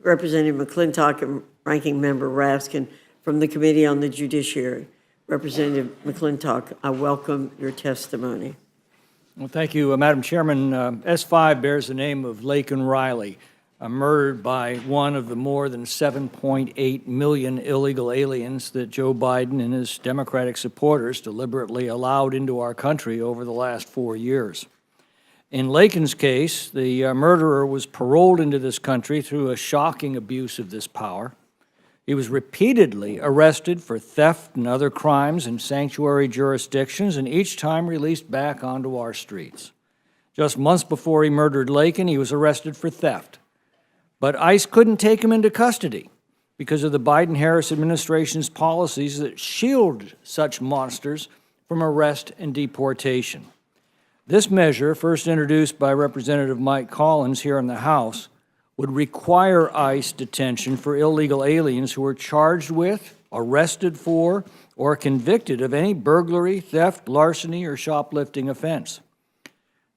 Representative McClintock and Ranking Member Raskin from the Committee on the Judiciary. Representative McClintock, I welcome your testimony. Well, thank you, Madam Chairman. S5 bears the name of Laken Riley, murdered by one of the more than 7.8 million illegal aliens that Joe Biden and his Democratic supporters deliberately allowed into our country over the last 4 years. In Laken's case, the murderer was paroled into this country through a shocking abuse of this power. He was repeatedly arrested for theft and other crimes in sanctuary jurisdictions, and each time released back onto our streets. Just months before he murdered Laken, he was arrested for theft. But ICE couldn't take him into custody because of the Biden-Harris administration's policies that shield such monsters from arrest and deportation. This measure, first introduced by Representative Mike Collins here in the House, would require ICE detention for illegal aliens who are charged with, arrested for, or convicted of any burglary, theft, larceny, or shoplifting offense.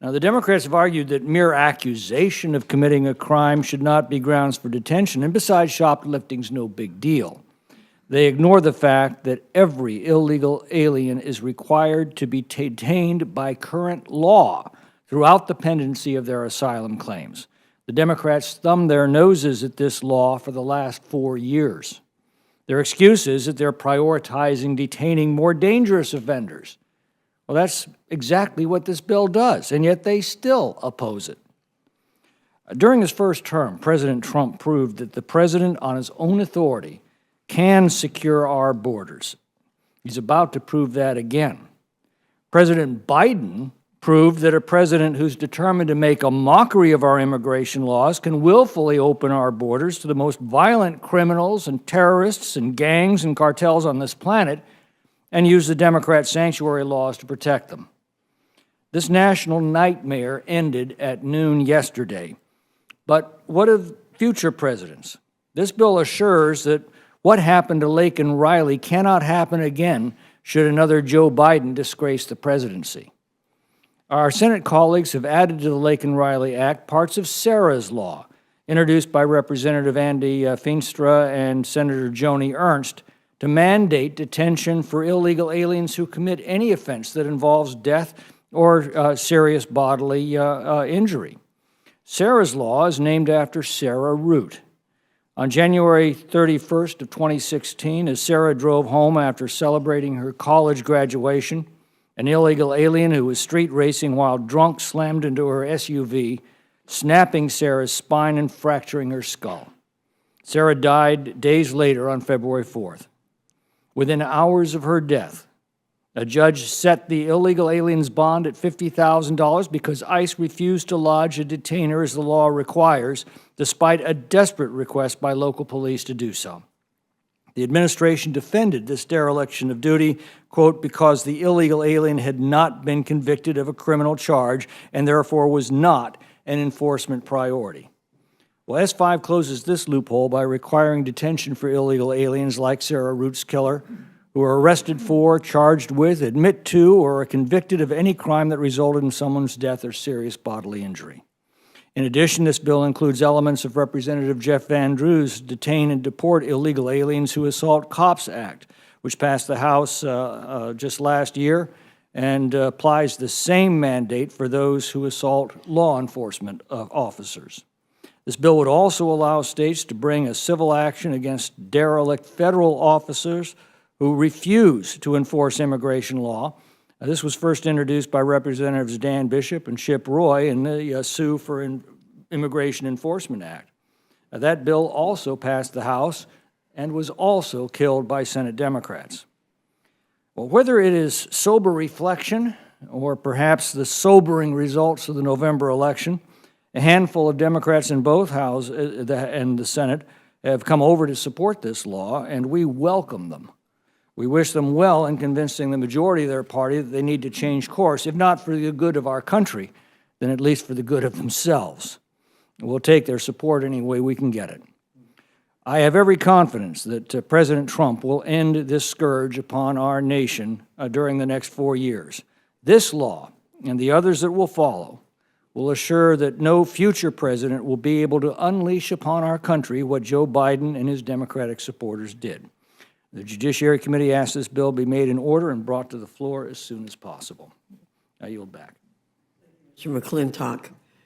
Now, the Democrats have argued that mere accusation of committing a crime should not be grounds for detention, and besides, shoplifting's no big deal. They ignore the fact that every illegal alien is required to be detained by current law throughout the pendency of their asylum claims. The Democrats thumbed their noses at this law for the last 4 years. Their excuse is that they're prioritizing detaining more dangerous offenders. Well, that's exactly what this bill does, and yet they still oppose it. During his first term, President Trump proved that the president, on his own authority, can secure our borders. He's about to prove that again. President Biden proved that a president who's determined to make a mockery of our immigration laws can willfully open our borders to the most violent criminals and terrorists and gangs and cartels on this planet and use the Democrat sanctuary laws to protect them. This national nightmare ended at noon yesterday. But what of future presidents? This bill assures that what happened to Laken Riley cannot happen again should another Joe Biden disgrace the presidency. Our Senate colleagues have added to the Laken Riley Act parts of Sarah's law, introduced by Representative Andy Feenstra and Senator Joni Ernst, to mandate detention for illegal aliens who commit any offense that involves death or serious bodily injury. Sarah's law is named after Sarah Root. On January 31st of 2016, as Sarah drove home after celebrating her college graduation, an illegal alien who was street racing while drunk slammed into her SUV, snapping Sarah's spine and fracturing her skull. Sarah died days later on February 4th. Within hours of her death, a judge set the illegal alien's bond at $50,000 because ICE refused to lodge a detainer as the law requires, despite a desperate request by local police to do so. The administration defended this dereliction of duty, quote, because the illegal alien had not been convicted of a criminal charge and therefore was not an enforcement priority. Well, S5 closes this loophole by requiring detention for illegal aliens like Sarah Root's killer, who are arrested for, charged with, admit to, or are convicted of any crime that resulted in someone's death or serious bodily injury. In addition, this bill includes elements of Representative Jeff Van Drew's Detain and Deport Illegal Aliens Who Assault Cops Act, which passed the House just last year and applies the same mandate for those who assault law enforcement officers. This bill would also allow states to bring a civil action against derelict federal officers who refuse to enforce immigration law. This was first introduced by Representatives Dan Bishop and Chip Roy in the Sue for Immigration Enforcement Act. That bill also passed the House and was also killed by Senate Democrats. Well, whether it is sober reflection or perhaps the sobering results of the November election, a handful of Democrats in both houses and the Senate have come over to support this law, and we welcome them. We wish them well in convincing the majority of their party that they need to change course, if not for the good of our country, then at least for the good of themselves. We'll take their support any way we can get it. I have every confidence that President Trump will end this scourge upon our nation during the next 4 years. This law, and the others that will follow, will assure that no future president will be able to unleash upon our country what Joe Biden and his Democratic supporters did. The Judiciary Committee asks this bill be made in order and brought to the floor as soon as possible. I yield back. Mr. McClintock.